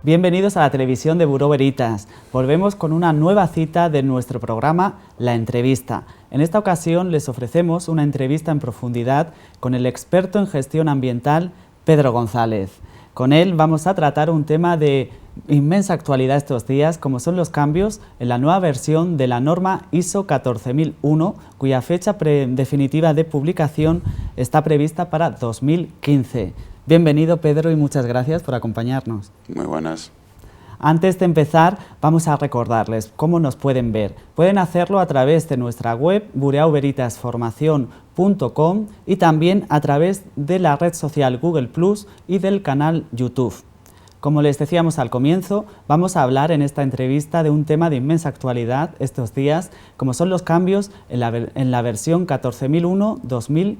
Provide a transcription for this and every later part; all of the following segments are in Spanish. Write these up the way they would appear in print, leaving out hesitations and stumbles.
Bienvenidos a la televisión de Buró Veritas. Volvemos con una nueva cita de nuestro programa La Entrevista. En esta ocasión les ofrecemos una entrevista en profundidad con el experto en gestión ambiental Pedro González. Con él vamos a tratar un tema de inmensa actualidad estos días, como son los cambios en la nueva versión de la norma ISO 14001, cuya fecha definitiva de publicación está prevista para 2015. Bienvenido, Pedro, y muchas gracias por acompañarnos. Muy buenas. Antes de empezar, vamos a recordarles cómo nos pueden ver. Pueden hacerlo a través de nuestra web, bureauveritasformacion.com, y también a través de la red social Google Plus y del canal YouTube. Como les decíamos al comienzo, vamos a hablar en esta entrevista de un tema de inmensa actualidad estos días, como son los cambios en la versión 14001-2015.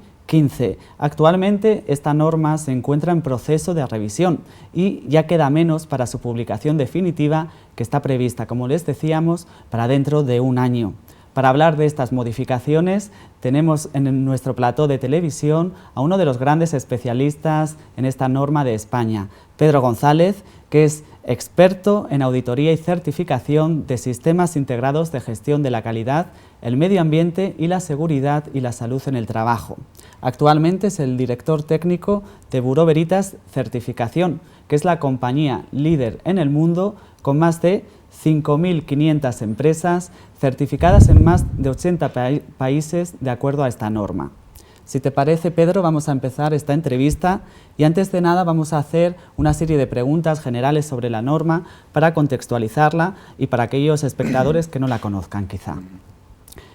Actualmente esta norma se encuentra en proceso de revisión y ya queda menos para su publicación definitiva, que está prevista, como les decíamos, para dentro de un año. Para hablar de estas modificaciones tenemos en nuestro plató de televisión a uno de los grandes especialistas en esta norma de España, Pedro González, que es experto en auditoría y certificación de sistemas integrados de gestión de la calidad, el medio ambiente y la seguridad y la salud en el trabajo. Actualmente es el director técnico de Buró Veritas Certificación, que es la compañía líder en el mundo con más de 5.500 empresas certificadas en más de 80 países de acuerdo a esta norma. Si te parece, Pedro, vamos a empezar esta entrevista y antes de nada vamos a hacer una serie de preguntas generales sobre la norma para contextualizarla y para aquellos espectadores que no la conozcan quizá.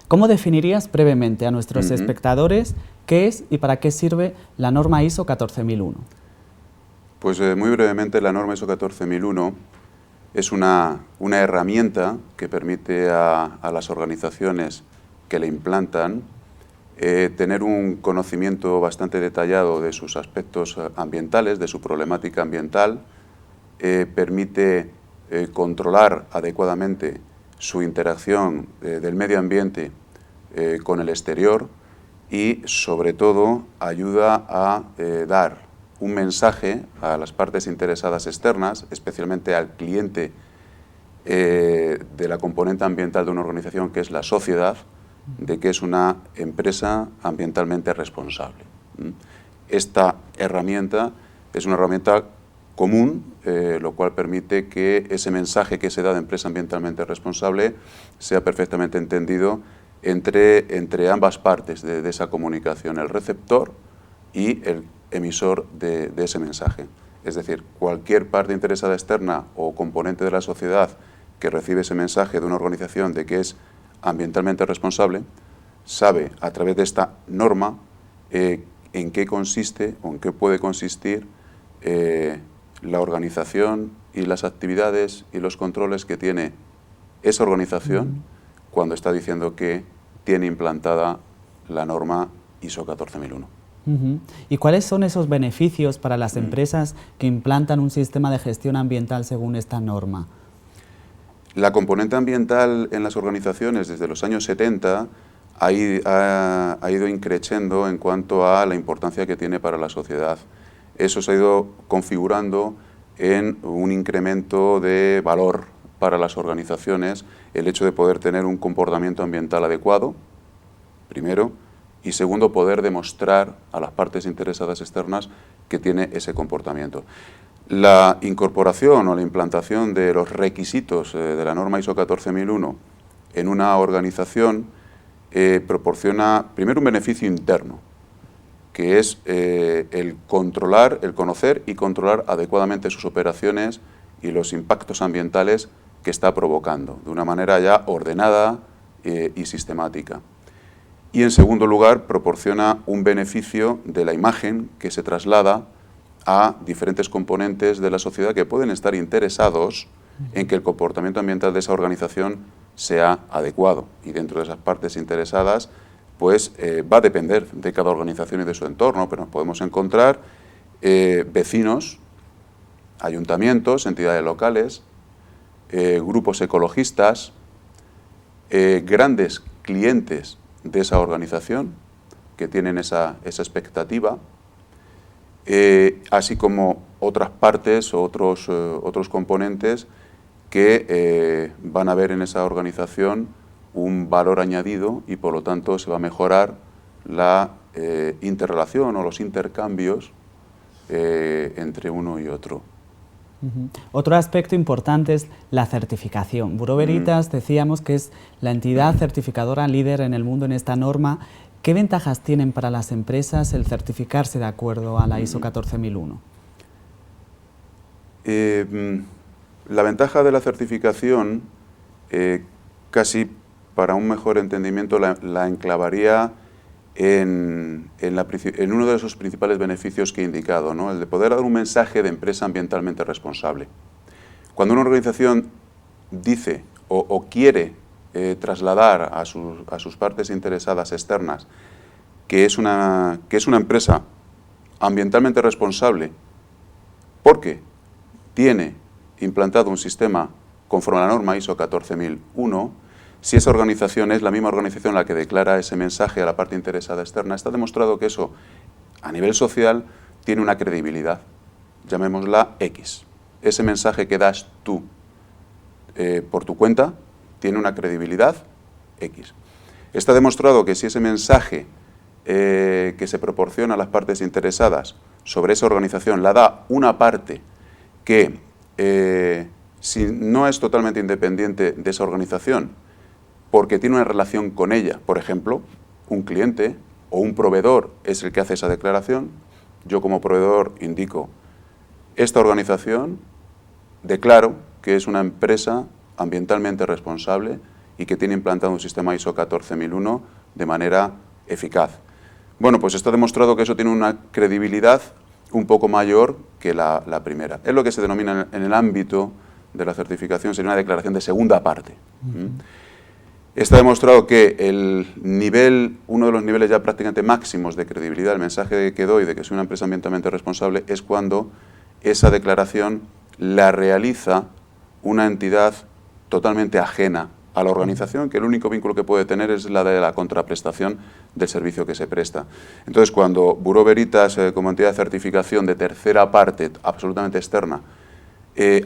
¿Cómo definirías brevemente a nuestros espectadores qué es y para qué sirve la norma ISO 14001? Pues muy brevemente, la norma ISO 14001 es una herramienta que permite a las organizaciones que la implantan tener un conocimiento bastante detallado de sus aspectos ambientales, de su problemática ambiental, permite controlar adecuadamente su interacción del medio ambiente con el exterior y, sobre todo, ayuda a dar un mensaje a las partes interesadas externas, especialmente al cliente de la componente ambiental de una organización, que es la sociedad, de que es una empresa ambientalmente responsable. Esta herramienta es una herramienta común, lo cual permite que ese mensaje que se da de empresa ambientalmente responsable sea perfectamente entendido entre ambas partes de esa comunicación, el receptor y el emisor de ese mensaje. Es decir, cualquier parte interesada externa o componente de la sociedad que recibe ese mensaje de una organización de que es ambientalmente responsable, sabe a través de esta norma en qué consiste o en qué puede consistir la organización y las actividades y los controles que tiene esa organización cuando está diciendo que tiene implantada la norma ISO 14001. ¿Y cuáles son esos beneficios para las empresas que implantan un sistema de gestión ambiental según esta norma? La componente ambiental en las organizaciones desde los años 70 ha ido increciendo en cuanto a la importancia que tiene para la sociedad. Eso se ha ido configurando en un incremento de valor para las organizaciones, el hecho de poder tener un comportamiento ambiental adecuado, primero, y segundo, poder demostrar a las partes interesadas externas que tiene ese comportamiento. La incorporación o la implantación de los requisitos de la norma ISO 14001 en una organización proporciona primero un beneficio interno, que es el conocer y controlar adecuadamente sus operaciones y los impactos ambientales que está provocando, de una manera ya ordenada y sistemática. Y en segundo lugar, proporciona un beneficio de la imagen que se traslada a diferentes componentes de la sociedad que pueden estar interesados en que el comportamiento ambiental de esa organización sea adecuado. Y dentro de esas partes interesadas, pues va a depender de cada organización y de su entorno, pero nos podemos encontrar vecinos, ayuntamientos, entidades locales, grupos ecologistas, grandes clientes de esa organización que tienen esa expectativa así como otras partes o otros componentes que van a ver en esa organización un valor añadido y por lo tanto se va a mejorar la interrelación o los intercambios entre uno y otro. Otro aspecto importante es la certificación. Bureau Veritas decíamos que es la entidad certificadora líder en el mundo en esta norma. ¿Qué ventajas tienen para las empresas el certificarse de acuerdo a la ISO 14001? La ventaja de la certificación, casi para un mejor entendimiento, la enclavaría en uno de esos principales beneficios que he indicado, ¿no? El de poder dar un mensaje de empresa ambientalmente responsable. Cuando una organización dice o quiere trasladar a sus partes interesadas externas que es una empresa ambientalmente responsable porque tiene implantado un sistema conforme a la norma ISO 14001, si esa organización es la misma organización la que declara ese mensaje a la parte interesada externa, está demostrado que eso, a nivel social, tiene una credibilidad, llamémosla X. Ese mensaje que das tú por tu cuenta tiene una credibilidad X. Está demostrado que si ese mensaje que se proporciona a las partes interesadas sobre esa organización la da una parte que si no es totalmente independiente de esa organización, porque tiene una relación con ella, por ejemplo, un cliente o un proveedor es el que hace esa declaración, yo como proveedor indico, esta organización declaro que es una empresa ambientalmente responsable y que tiene implantado un sistema ISO 14001 de manera eficaz. Bueno, pues está demostrado que eso tiene una credibilidad un poco mayor que la primera. Es lo que se denomina en el ámbito de la certificación, sería una declaración de segunda parte. Está demostrado que uno de los niveles ya prácticamente máximos de credibilidad, el mensaje que doy de que soy una empresa ambientalmente responsable, es cuando esa declaración la realiza una entidad totalmente ajena a la organización, que el único vínculo que puede tener es la de la contraprestación del servicio que se presta. Entonces, cuando Bureau Veritas, como entidad de certificación de tercera parte, absolutamente externa,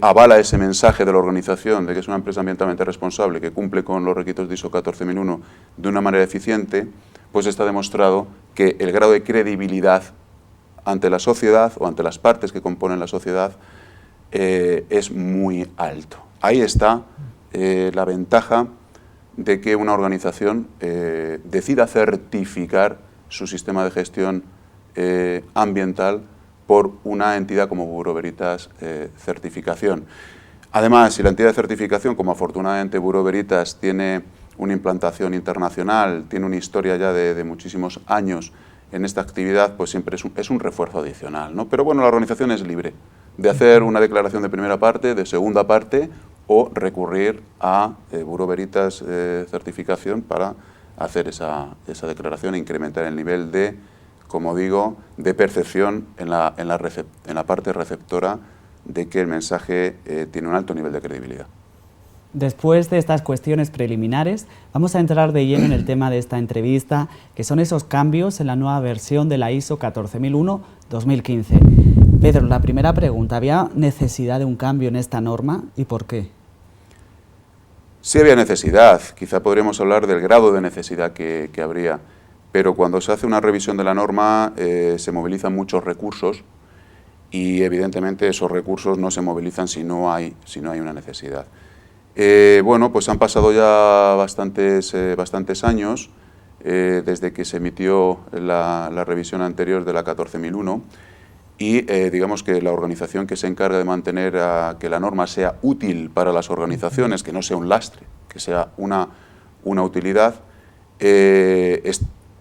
avala ese mensaje de la organización de que es una empresa ambientalmente responsable, que cumple con los requisitos de ISO 14001 de una manera eficiente, pues está demostrado que el grado de credibilidad ante la sociedad o ante las partes que componen la sociedad es muy alto. Ahí está la ventaja de que una organización decida certificar su sistema de gestión ambiental por una entidad como Bureau Veritas Certificación. Además, si la entidad de certificación, como afortunadamente Bureau Veritas tiene una implantación internacional, tiene una historia ya de muchísimos años en esta actividad, pues siempre es un refuerzo adicional, ¿no? Pero bueno, la organización es libre de hacer una declaración de primera parte, de segunda parte, o recurrir a Bureau Veritas Certificación para hacer esa declaración e incrementar el nivel de, como digo, de percepción en la parte receptora de que el mensaje tiene un alto nivel de credibilidad. Después de estas cuestiones preliminares, vamos a entrar de lleno en el tema de esta entrevista, que son esos cambios en la nueva versión de la ISO 14001-2015. Pedro, la primera pregunta, ¿había necesidad de un cambio en esta norma y por qué? Sí había necesidad, quizá podríamos hablar del grado de necesidad que habría, pero cuando se hace una revisión de la norma se movilizan muchos recursos y evidentemente esos recursos no se movilizan si no hay una necesidad. Bueno, pues han pasado ya bastantes años desde que se emitió la revisión anterior de la 14001 y digamos que la organización que se encarga de mantener que la norma sea útil para las organizaciones, que no sea un lastre, que sea una utilidad,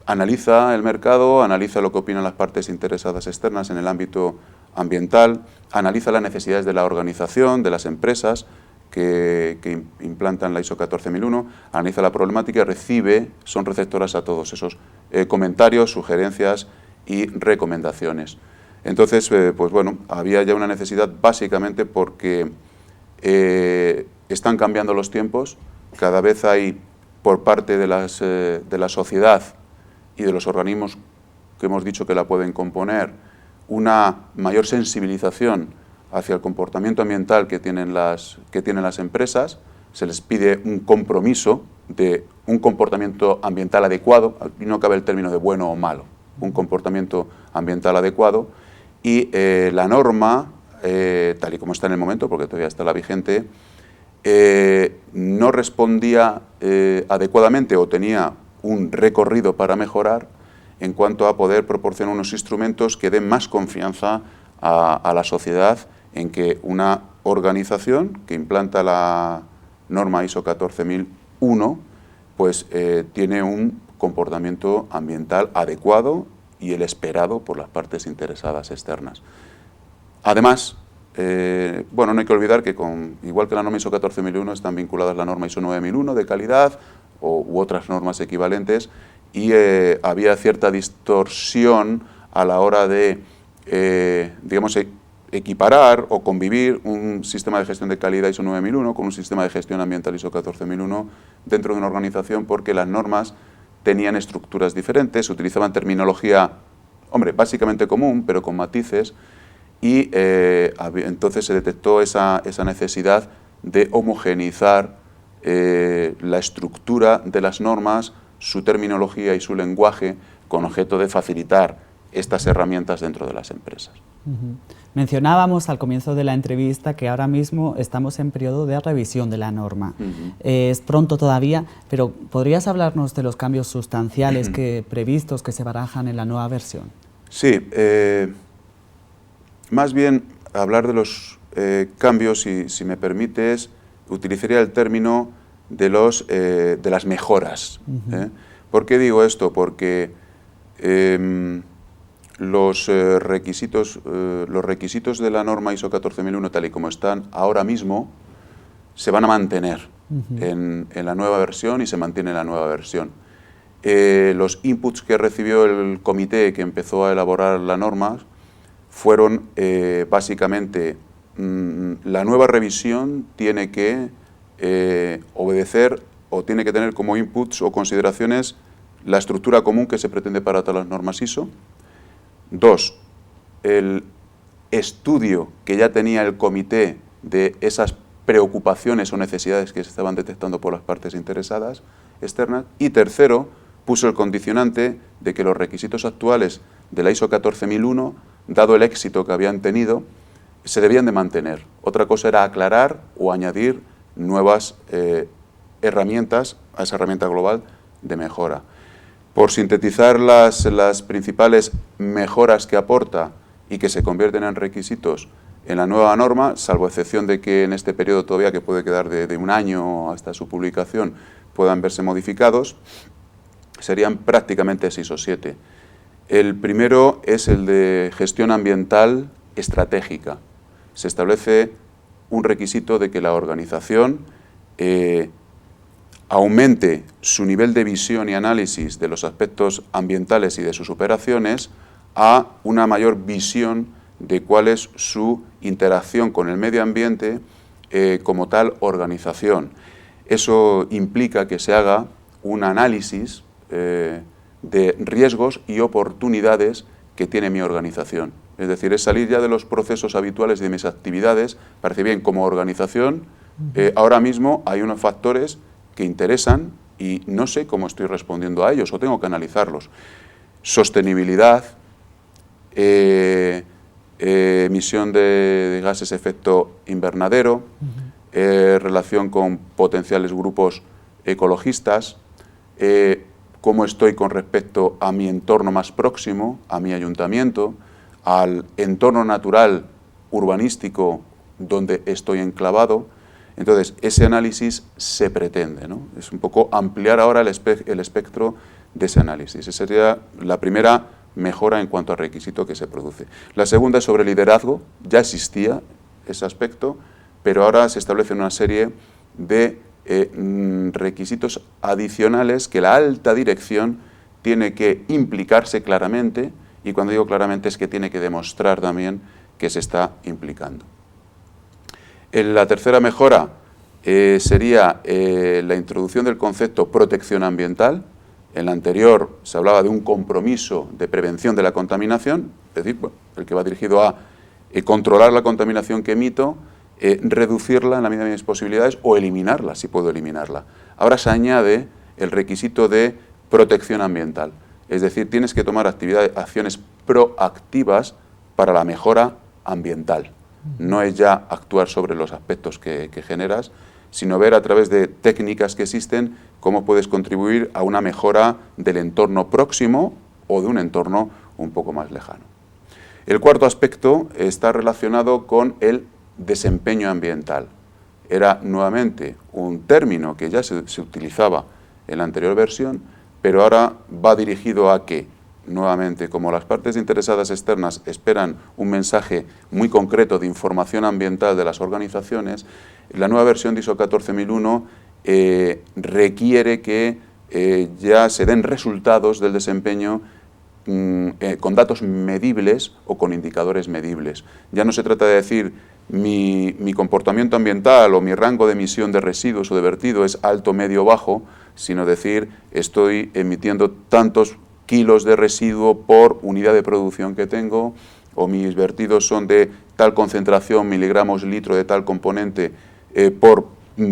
analiza el mercado, analiza lo que opinan las partes interesadas externas en el ámbito ambiental, analiza las necesidades de la organización, de las empresas que implantan la ISO 14001, analiza la problemática y son receptoras a todos esos comentarios, sugerencias y recomendaciones. Entonces, pues bueno, había ya una necesidad básicamente porque están cambiando los tiempos, cada vez hay por parte de la sociedad y de los organismos que hemos dicho que la pueden componer una mayor sensibilización hacia el comportamiento ambiental que tienen las empresas, se les pide un compromiso de un comportamiento ambiental adecuado, y no cabe el término de bueno o malo, un comportamiento ambiental adecuado, y la norma, tal y como está en el momento, porque todavía está la vigente, no respondía adecuadamente o tenía un recorrido para mejorar en cuanto a poder proporcionar unos instrumentos que den más confianza a la sociedad en que una organización que implanta la norma ISO 14001 pues tiene un comportamiento ambiental adecuado y el esperado por las partes interesadas externas. Además, bueno, no hay que olvidar que igual que la norma ISO 14001 están vinculadas la norma ISO 9001 de calidad u otras normas equivalentes, y había cierta distorsión a la hora de, digamos, equiparar o convivir un sistema de gestión de calidad ISO 9001 con un sistema de gestión ambiental ISO 14001 dentro de una organización, porque las normas tenían estructuras diferentes, utilizaban terminología, hombre, básicamente común, pero con matices, y entonces se detectó esa necesidad de homogeneizar la estructura de las normas, su terminología y su lenguaje, con objeto de facilitar estas herramientas dentro de las empresas. Mencionábamos al comienzo de la entrevista que ahora mismo estamos en periodo de revisión de la norma. Es pronto todavía, pero ¿podrías hablarnos de los cambios sustanciales previstos que se barajan en la nueva versión? Sí, más bien hablar de los cambios, si me permites, utilizaría el término de las mejoras. ¿Por qué digo esto? Porque los requisitos de la norma ISO 14001, tal y como están ahora mismo, se van a mantener en la nueva versión y se mantiene en la nueva versión. Los inputs que recibió el comité que empezó a elaborar la norma fueron básicamente la nueva revisión tiene que obedecer o tiene que tener como inputs o consideraciones la estructura común que se pretende para todas las normas ISO. 2, el estudio que ya tenía el comité de esas preocupaciones o necesidades que se estaban detectando por las partes interesadas externas. Y tercero, puso el condicionante de que los requisitos actuales de la ISO 14001, dado el éxito que habían tenido, se debían de mantener. Otra cosa era aclarar o añadir nuevas herramientas a esa herramienta global de mejora. Por sintetizar las principales mejoras que aporta y que se convierten en requisitos en la nueva norma, salvo excepción de que en este periodo todavía, que puede quedar de un año hasta su publicación, puedan verse modificados, serían prácticamente 6 o 7. El primero es el de gestión ambiental estratégica. Se establece un requisito de que la organización aumente su nivel de visión y análisis de los aspectos ambientales y de sus operaciones a una mayor visión de cuál es su interacción con el medio ambiente como tal organización. Eso implica que se haga un análisis de riesgos y oportunidades que tiene mi organización. Es decir, es salir ya de los procesos habituales de mis actividades. Parece bien, como organización, ahora mismo hay unos factores que interesan y no sé cómo estoy respondiendo a ellos o tengo que analizarlos. Sostenibilidad, emisión de gases efecto invernadero, relación con potenciales grupos ecologistas, cómo estoy con respecto a mi entorno más próximo, a mi ayuntamiento, al entorno natural urbanístico donde estoy enclavado. Entonces, ese análisis se pretende, ¿no? Es un poco ampliar ahora el espectro de ese análisis. Esa sería la primera mejora en cuanto al requisito que se produce. La segunda es sobre liderazgo. Ya existía ese aspecto, pero ahora se establece una serie de requisitos adicionales que la alta dirección tiene que implicarse claramente, y cuando digo claramente es que tiene que demostrar también que se está implicando. La tercera mejora sería la introducción del concepto protección ambiental. En la anterior se hablaba de un compromiso de prevención de la contaminación, es decir, bueno, el que va dirigido a controlar la contaminación que emito, reducirla en la medida de mis posibilidades o eliminarla, si puedo eliminarla. Ahora se añade el requisito de protección ambiental, es decir, tienes que tomar acciones proactivas para la mejora ambiental. No es ya actuar sobre los aspectos que generas, sino ver a través de técnicas que existen cómo puedes contribuir a una mejora del entorno próximo o de un entorno un poco más lejano. El cuarto aspecto está relacionado con el desempeño ambiental. Era nuevamente un término que ya se utilizaba en la anterior versión, pero ahora va dirigido a que, nuevamente, como las partes interesadas externas esperan un mensaje muy concreto de información ambiental de las organizaciones, la nueva versión de ISO 14001 requiere que ya se den resultados del desempeño con datos medibles o con indicadores medibles. Ya no se trata de decir mi comportamiento ambiental o mi rango de emisión de residuos o de vertido es alto, medio, bajo, sino decir estoy emitiendo tantos kilos de residuo por unidad de producción que tengo, o mis vertidos son de tal concentración, miligramos, litro de tal componente por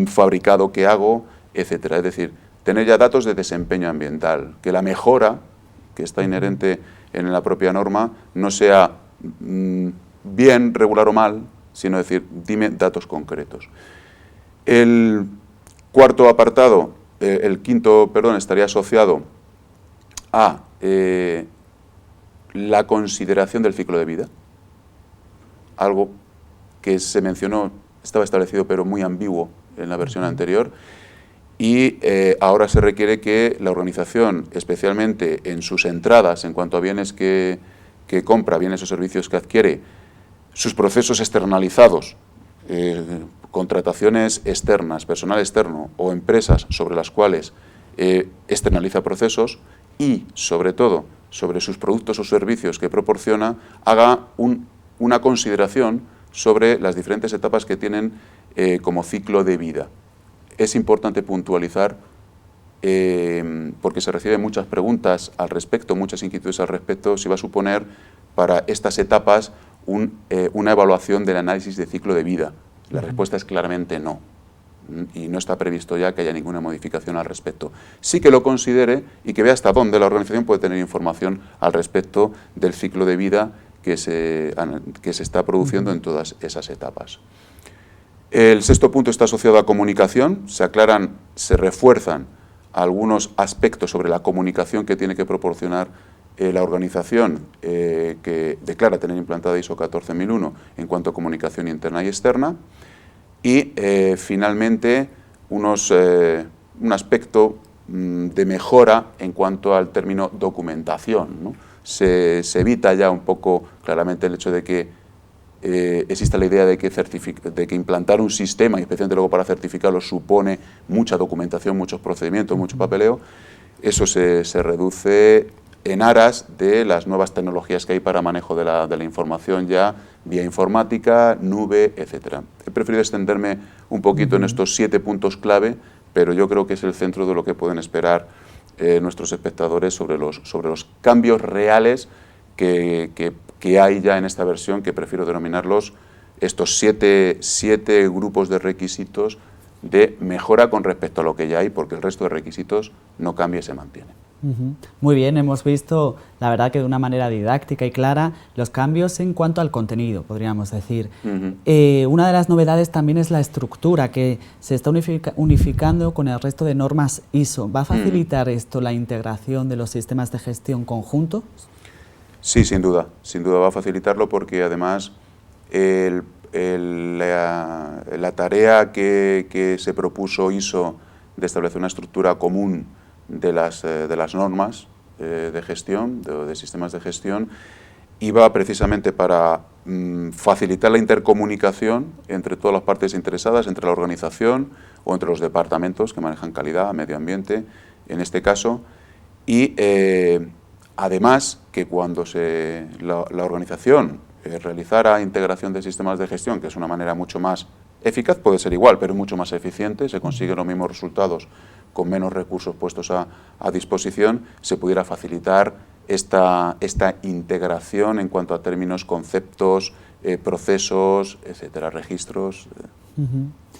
fabricado que hago, etcétera. Es decir, tener ya datos de desempeño ambiental, que la mejora que está inherente en la propia norma no sea bien, regular o mal, sino decir, dime datos concretos. El cuarto apartado, estaría asociado a la consideración del ciclo de vida, algo que se mencionó, estaba establecido pero muy ambiguo en la versión anterior, y ahora se requiere que la organización, especialmente en sus entradas en cuanto a bienes que compra, bienes o servicios que adquiere, sus procesos externalizados, contrataciones externas, personal externo o empresas sobre las cuales externaliza procesos, y sobre todo sobre sus productos o servicios que proporciona, haga una consideración sobre las diferentes etapas que tienen como ciclo de vida. Es importante puntualizar, porque se reciben muchas preguntas al respecto, muchas inquietudes al respecto, si va a suponer para estas etapas una evaluación del análisis de ciclo de vida. La respuesta es claramente no, y no está previsto ya que haya ninguna modificación al respecto. Sí que lo considere y que vea hasta dónde la organización puede tener información al respecto del ciclo de vida que se está produciendo en todas esas etapas. El sexto punto está asociado a comunicación. Se aclaran, se refuerzan algunos aspectos sobre la comunicación que tiene que proporcionar la organización que declara tener implantada ISO 14001 en cuanto a comunicación interna y externa. Y finalmente un aspecto de mejora en cuanto al término documentación, ¿no? Se evita ya un poco claramente el hecho de que existe la idea de que implantar un sistema, y especialmente luego para certificarlo, supone mucha documentación, muchos procedimientos, mucho papeleo. Eso se reduce en aras de las nuevas tecnologías que hay para manejo de la información ya vía informática, nube, etcétera. He preferido extenderme un poquito en estos 7 puntos clave, pero yo creo que es el centro de lo que pueden esperar nuestros espectadores sobre los cambios reales que hay ya en esta versión, que prefiero denominarlos estos 7 grupos de requisitos de mejora con respecto a lo que ya hay, porque el resto de requisitos no cambia y se mantiene. Muy bien, hemos visto, la verdad que de una manera didáctica y clara, los cambios en cuanto al contenido, podríamos decir. Una de las novedades también es la estructura, que se está unificando con el resto de normas ISO. ¿Va a facilitar esto la integración de los sistemas de gestión conjuntos? Sí, sin duda va a facilitarlo, porque además la tarea que se propuso ISO de establecer una estructura común de las normas de gestión, de sistemas de gestión, iba precisamente para facilitar la intercomunicación entre todas las partes interesadas, entre la organización o entre los departamentos que manejan calidad, medio ambiente, en este caso, y además que cuando la organización realizara integración de sistemas de gestión, que es una manera mucho más eficaz, puede ser igual, pero mucho más eficiente, se consiguen los mismos resultados con menos recursos puestos a disposición, se pudiera facilitar esta integración en cuanto a términos, conceptos, procesos, etcétera, registros.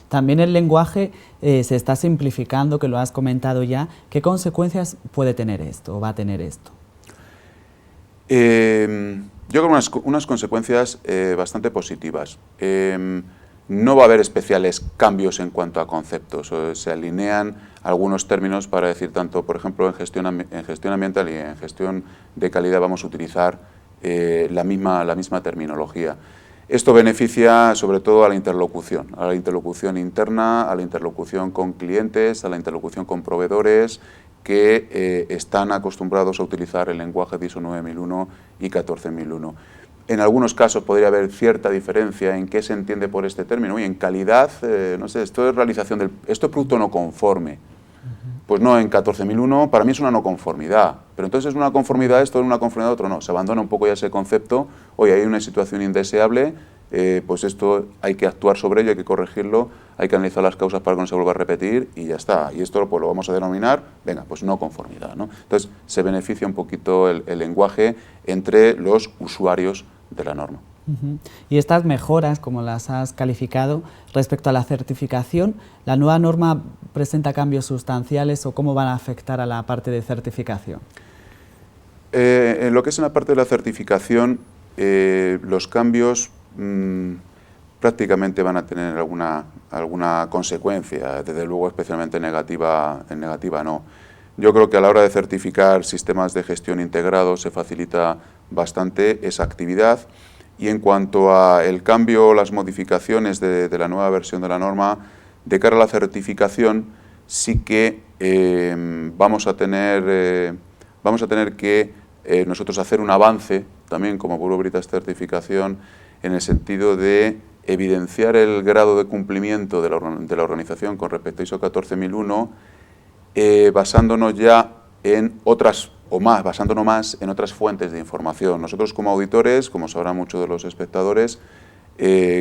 También el lenguaje se está simplificando, que lo has comentado ya. ¿Qué consecuencias puede tener esto o va a tener esto? Yo creo unas consecuencias bastante positivas. No va a haber especiales cambios en cuanto a conceptos. Se alinean algunos términos para decir tanto, por ejemplo, en gestión ambiental y en gestión de calidad vamos a utilizar la misma terminología. Esto beneficia sobre todo a la interlocución interna, a la interlocución con clientes, a la interlocución con proveedores que están acostumbrados a utilizar el lenguaje de ISO 9001 y 14001. En algunos casos podría haber cierta diferencia en qué se entiende por este término. Y en calidad, no sé, esto es producto no conforme. Pues no, en 14001 para mí es una no conformidad. Pero entonces es una conformidad esto, es una conformidad otro no. Se abandona un poco ya ese concepto. Oye, hay una situación indeseable, pues esto hay que actuar sobre ello, hay que corregirlo, hay que analizar las causas para que no se vuelva a repetir y ya está. Y esto pues, lo vamos a denominar, venga, pues no conformidad, ¿no? Entonces se beneficia un poquito el lenguaje entre los usuarios de la norma. Y estas mejoras, como las has calificado, respecto a la certificación, ¿la nueva norma presenta cambios sustanciales o cómo van a afectar a la parte de certificación? En lo que es en la parte de la certificación, los cambios prácticamente van a tener alguna consecuencia, desde luego especialmente negativa no. Yo creo que a la hora de certificar sistemas de gestión integrados se facilita bastante esa actividad. Y en cuanto a el cambio, las modificaciones de la nueva versión de la norma, de cara a la certificación, sí que vamos a tener que nosotros hacer un avance, también como Bureau Veritas Certificación, en el sentido de evidenciar el grado de cumplimiento de la organización con respecto a ISO 14001, basándonos ya en basándonos más en otras fuentes de información. Nosotros como auditores, como sabrán muchos de los espectadores,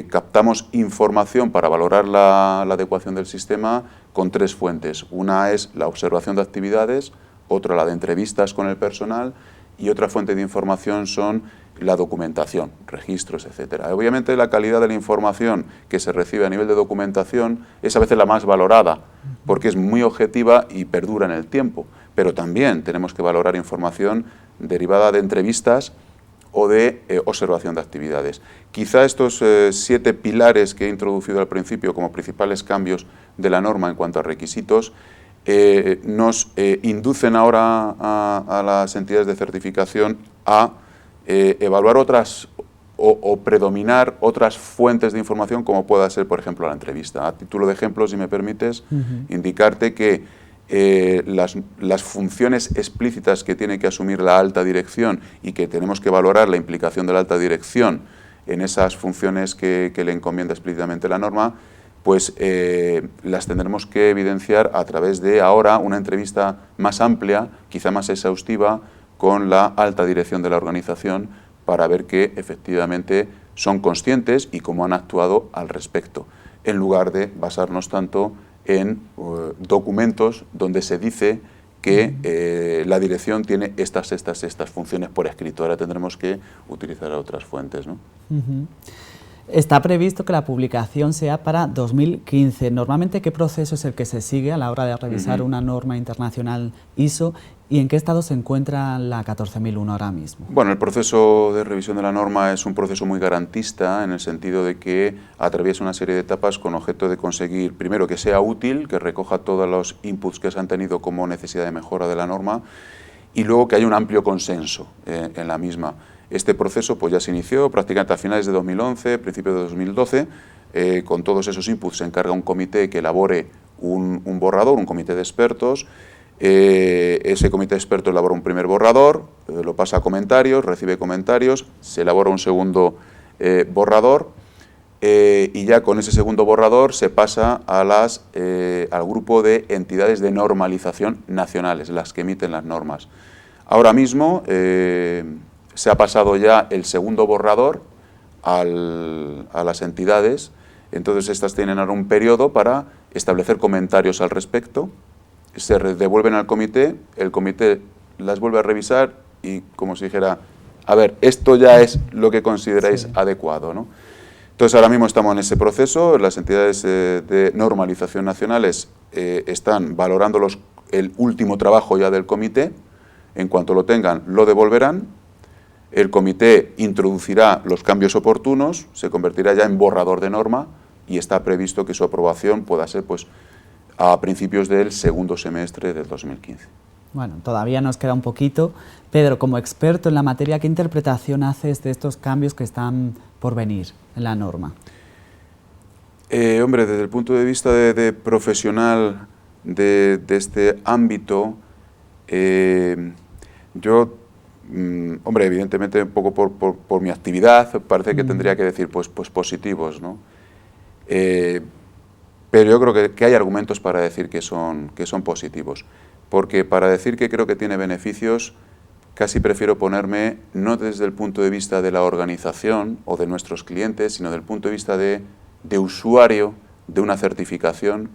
captamos información para valorar la adecuación del sistema con tres fuentes. Una es la observación de actividades, otra la de entrevistas con el personal y otra fuente de información son la documentación, registros, etcétera. Obviamente la calidad de la información que se recibe a nivel de documentación es a veces la más valorada porque es muy objetiva y perdura en el tiempo, pero también tenemos que valorar información derivada de entrevistas o de observación de actividades. Quizá estos 7 pilares que he introducido al principio como principales cambios de la norma en cuanto a requisitos nos inducen ahora a las entidades de certificación a evaluar otras o predominar otras fuentes de información como pueda ser, por ejemplo, la entrevista. A título de ejemplo, si me permites, indicarte que las funciones explícitas que tiene que asumir la alta dirección y que tenemos que valorar la implicación de la alta dirección en esas funciones que le encomienda explícitamente la norma, pues las tendremos que evidenciar a través de ahora una entrevista más amplia, quizá más exhaustiva, con la alta dirección de la organización para ver que efectivamente son conscientes y cómo han actuado al respecto, en lugar de basarnos tanto en documentos donde se dice que la dirección tiene estas funciones por escrito. Ahora tendremos que utilizar otras fuentes, ¿no? Está previsto que la publicación sea para 2015. Normalmente, ¿qué proceso es el que se sigue a la hora de revisar una norma internacional ISO y en qué estado se encuentra la 14001 ahora mismo? Bueno, el proceso de revisión de la norma es un proceso muy garantista en el sentido de que atraviesa una serie de etapas con objeto de conseguir, primero, que sea útil, que recoja todos los inputs que se han tenido como necesidad de mejora de la norma y luego que haya un amplio consenso en la misma. Este proceso pues ya se inició prácticamente a finales de 2011, principios de 2012. Con todos esos inputs se encarga un comité que elabore un borrador, un comité de expertos. Ese comité de expertos elabora un primer borrador, lo pasa a comentarios, recibe comentarios, se elabora un segundo borrador y ya con ese segundo borrador se pasa al grupo de entidades de normalización nacionales, las que emiten las normas. Ahora mismo se ha pasado ya el segundo borrador a las entidades, entonces estas tienen ahora un periodo para establecer comentarios al respecto, se devuelven al comité, el comité las vuelve a revisar y como si dijera, a ver, esto ya es lo que consideráis adecuado, ¿no? Entonces, ahora mismo estamos en ese proceso, las entidades de normalización nacionales están valorando el último trabajo ya del comité, en cuanto lo tengan, lo devolverán, el comité introducirá los cambios oportunos, se convertirá ya en borrador de norma y está previsto que su aprobación pueda ser pues, a principios del segundo semestre del 2015. Bueno, todavía nos queda un poquito. Pedro, como experto en la materia, ¿qué interpretación haces de estos cambios que están por venir en la norma? Hombre, desde el punto de vista de profesional de este ámbito, yo, hombre, evidentemente un poco por mi actividad, parece que tendría que decir pues positivos, ¿no? Pero yo creo que hay argumentos para decir que son positivos. Porque para decir que creo que tiene beneficios, casi prefiero ponerme no desde el punto de vista de la organización o de nuestros clientes, sino del punto de vista de usuario de una certificación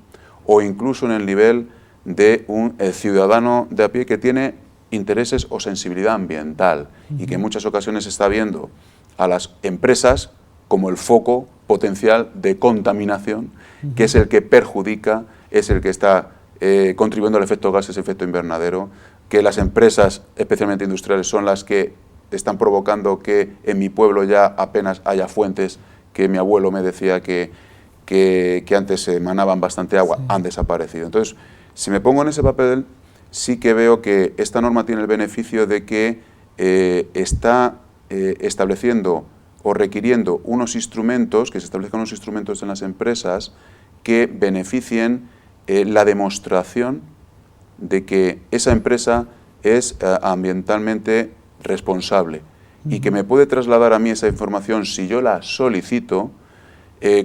o incluso en el nivel de un ciudadano de a pie que tiene intereses o sensibilidad ambiental y que en muchas ocasiones está viendo a las empresas como el foco potencial de contaminación, que es el que perjudica, es el que está contribuyendo al efecto gases, efecto invernadero, que las empresas, especialmente industriales, son las que están provocando que en mi pueblo ya apenas haya fuentes que mi abuelo me decía que antes emanaban bastante agua, han desaparecido. Entonces, si me pongo en ese papel, sí que veo que esta norma tiene el beneficio de que está estableciendo o requiriendo unos instrumentos, que se establezcan unos instrumentos en las empresas que beneficien la demostración de que esa empresa es ambientalmente responsable y que me puede trasladar a mí esa información si yo la solicito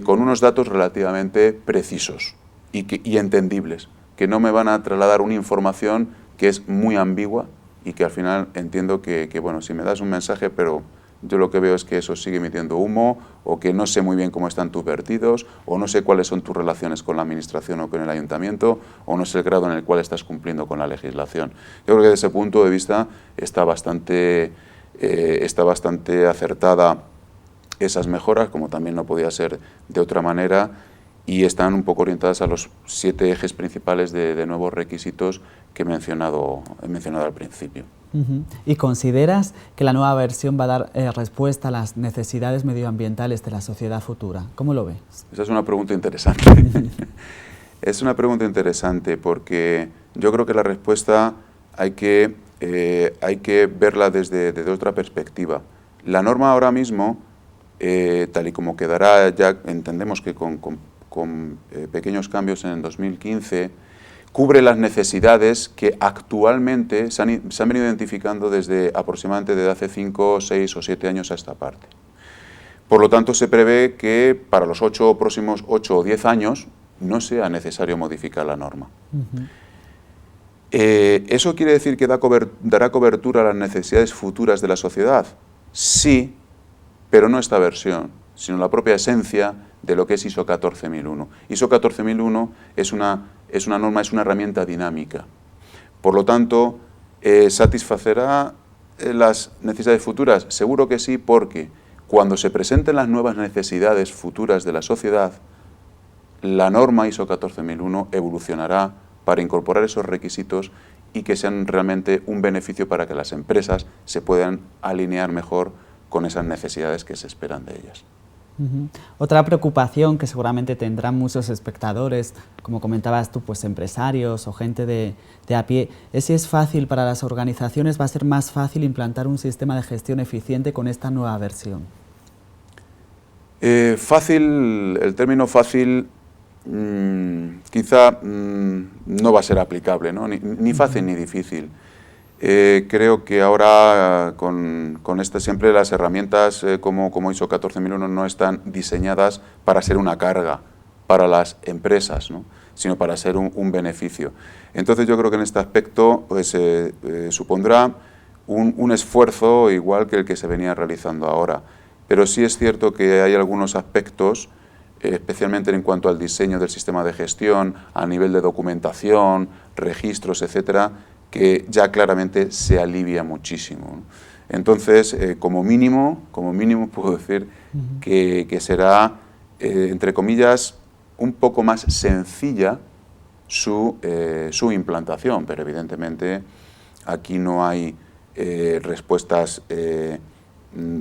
con unos datos relativamente precisos y entendibles, que no me van a trasladar una información que es muy ambigua y que al final entiendo que bueno, si me das un mensaje, pero yo lo que veo es que eso sigue emitiendo humo o que no sé muy bien cómo están tus vertidos o no sé cuáles son tus relaciones con la administración o con el ayuntamiento o no sé el grado en el cual estás cumpliendo con la legislación. Yo creo que desde ese punto de vista está bastante acertada esas mejoras, como también no podía ser de otra manera, y están un poco orientadas a los 7 ejes principales de nuevos requisitos que he mencionado al principio. ¿Y consideras que la nueva versión va a dar respuesta a las necesidades medioambientales de la sociedad futura? ¿Cómo lo ves? Esa es una pregunta interesante. Es una pregunta interesante porque yo creo que la respuesta hay que verla desde otra perspectiva. La norma ahora mismo, tal y como quedará, ya entendemos que con pequeños cambios en el 2015, cubre las necesidades que actualmente se han venido identificando desde aproximadamente desde hace 5, 6 o 7 años a esta parte. Por lo tanto, se prevé que para los próximos 8 o 10 años no sea necesario modificar la norma. ¿Eso quiere decir que dará cobertura a las necesidades futuras de la sociedad? Sí, pero no esta versión, sino la propia esencia de lo que es ISO 14001. ISO 14001 es una norma, es una herramienta dinámica. Por lo tanto, ¿satisfacerá las necesidades futuras? Seguro que sí, porque cuando se presenten las nuevas necesidades futuras de la sociedad, la norma ISO 14001 evolucionará para incorporar esos requisitos y que sean realmente un beneficio para que las empresas se puedan alinear mejor con esas necesidades que se esperan de ellas. Otra preocupación que seguramente tendrán muchos espectadores, como comentabas tú, pues empresarios o gente de a pie, es si es fácil para las organizaciones, va a ser más fácil implantar un sistema de gestión eficiente con esta nueva versión. Fácil, el término fácil quizá no va a ser aplicable, ¿no? Ni fácil ni difícil. Creo que ahora con siempre las herramientas como ISO 14001 no están diseñadas para ser una carga para las empresas, ¿no? Sino para ser un beneficio. Entonces yo creo que en este aspecto pues, supondrá un esfuerzo igual que el que se venía realizando ahora. Pero sí es cierto que hay algunos aspectos, especialmente en cuanto al diseño del sistema de gestión, a nivel de documentación, registros, etcétera, que ya claramente se alivia muchísimo, ¿no? Entonces, como mínimo puedo decir que será, entre comillas, un poco más sencilla su implantación, pero evidentemente aquí no hay respuestas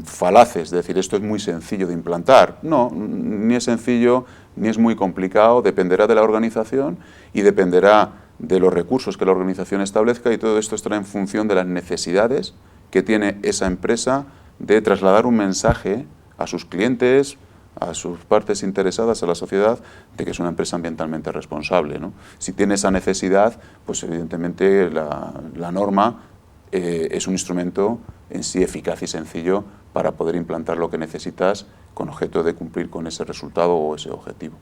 falaces, es decir, esto es muy sencillo de implantar. No, ni es sencillo, ni es muy complicado, dependerá de la organización y dependerá de los recursos que la organización establezca, y todo esto estará en función de las necesidades que tiene esa empresa de trasladar un mensaje a sus clientes, a sus partes interesadas, a la sociedad, de que es una empresa ambientalmente responsable, ¿no? Si tiene esa necesidad, pues evidentemente la norma es un instrumento en sí eficaz y sencillo para poder implantar lo que necesitas con objeto de cumplir con ese resultado o ese objetivo.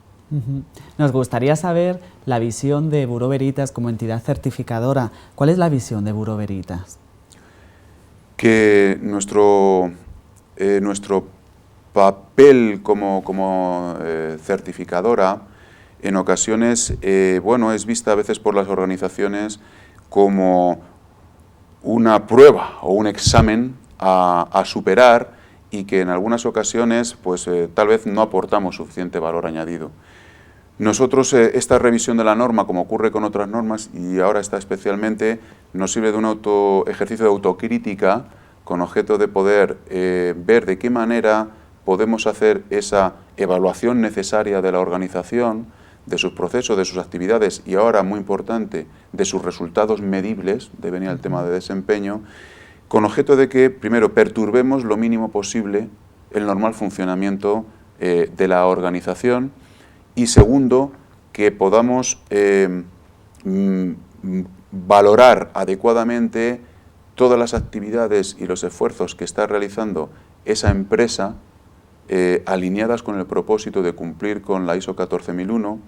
Nos gustaría saber la visión de Bureau Veritas como entidad certificadora. ¿Cuál es la visión de Bureau Veritas? Que nuestro papel como certificadora en ocasiones bueno, es vista a veces por las organizaciones como una prueba o un examen a superar, y que en algunas ocasiones pues tal vez no aportamos suficiente valor añadido. Nosotros esta revisión de la norma, como ocurre con otras normas y ahora esta especialmente, nos sirve de un ejercicio de autocrítica con objeto de poder ver de qué manera podemos hacer esa evaluación necesaria de la organización, de sus procesos, de sus actividades y ahora, muy importante, de sus resultados medibles, de venir al tema de desempeño, con objeto de que, primero, perturbemos lo mínimo posible el normal funcionamiento de la organización, y segundo, que podamos valorar adecuadamente todas las actividades y los esfuerzos que está realizando esa empresa alineadas con el propósito de cumplir con la ISO 14001,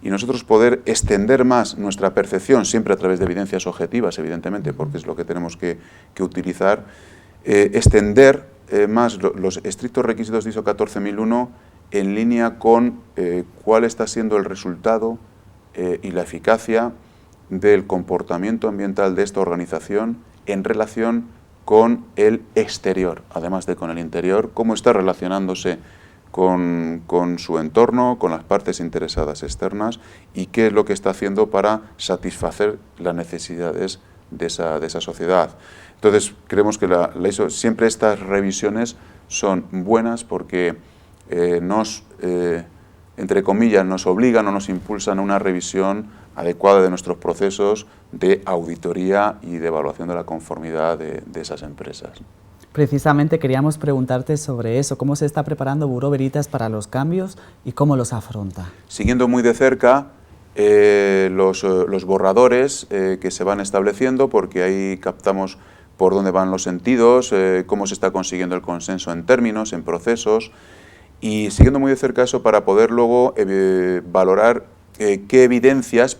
y nosotros poder extender más nuestra percepción, siempre a través de evidencias objetivas, evidentemente, porque es lo que tenemos que utilizar, extender más los estrictos requisitos de ISO 14001 en línea con cuál está siendo el resultado y la eficacia del comportamiento ambiental de esta organización en relación con el exterior, además de con el interior, cómo está relacionándose con su entorno, con las partes interesadas externas, y qué es lo que está haciendo para satisfacer las necesidades de esa sociedad. Entonces, creemos que la ISO, siempre estas revisiones son buenas porque entre comillas, nos obligan o nos impulsan a una revisión adecuada de nuestros procesos de auditoría y de evaluación de la conformidad de esas empresas. Precisamente queríamos preguntarte sobre eso, ¿cómo se está preparando Bureau Veritas para los cambios y cómo los afronta? Siguiendo muy de cerca los borradores que se van estableciendo, porque ahí captamos por dónde van los sentidos, cómo se está consiguiendo el consenso en términos, en procesos, y siguiendo muy de cerca eso para poder luego valorar qué evidencias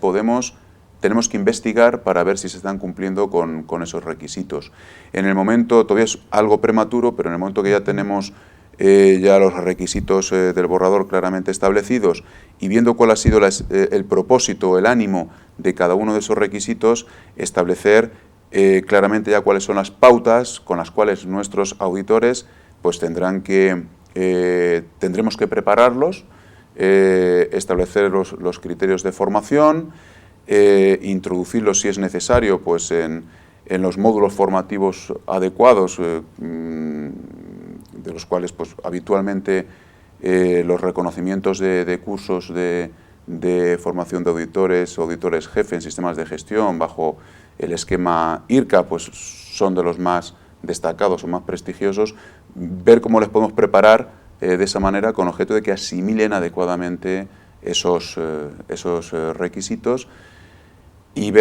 tenemos que investigar para ver si se están cumpliendo con esos requisitos. En el momento, todavía es algo prematuro, pero en el momento que ya tenemos ya los requisitos del borrador claramente establecidos y viendo cuál ha sido el propósito, el ánimo de cada uno de esos requisitos, establecer claramente ya cuáles son las pautas con las cuales nuestros auditores pues tendremos que prepararlos, establecer los criterios de formación, introducirlos si es necesario pues en los módulos formativos adecuados, de los cuales pues habitualmente los reconocimientos de cursos de formación de auditores jefe en sistemas de gestión bajo el esquema IRCA pues son de los más destacados o más prestigiosos, ver cómo les podemos preparar de esa manera con objeto de que asimilen adecuadamente esos requisitos y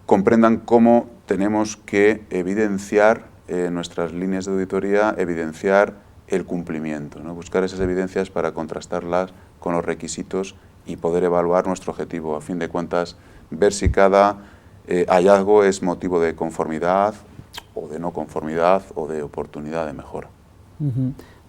comprendan cómo tenemos que evidenciar nuestras líneas de auditoría, evidenciar el cumplimiento, ¿no? Buscar esas evidencias para contrastarlas con los requisitos y poder evaluar nuestro objetivo. A fin de cuentas, ver si cada hallazgo es motivo de conformidad o de no conformidad o de oportunidad de mejora.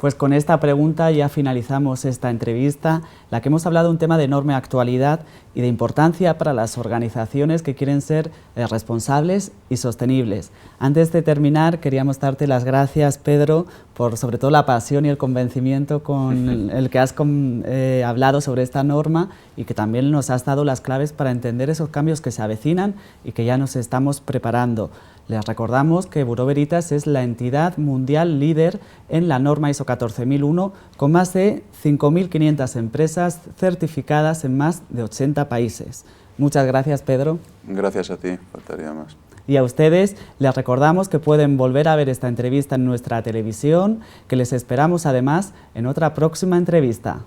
Pues con esta pregunta ya finalizamos esta entrevista, en la que hemos hablado de un tema de enorme actualidad y de importancia para las organizaciones que quieren ser responsables y sostenibles. Antes de terminar, queríamos darte las gracias, Pedro, por sobre todo la pasión y el convencimiento con el que has hablado sobre esta norma y que también nos has dado las claves para entender esos cambios que se avecinan y que ya nos estamos preparando. Les recordamos que Bureau Veritas es la entidad mundial líder en la norma ISO 14001, con más de 5.500 empresas certificadas en más de 80 países. Muchas gracias, Pedro. Gracias a ti, faltaría más. Y a ustedes les recordamos que pueden volver a ver esta entrevista en nuestra televisión, que les esperamos además en otra próxima entrevista.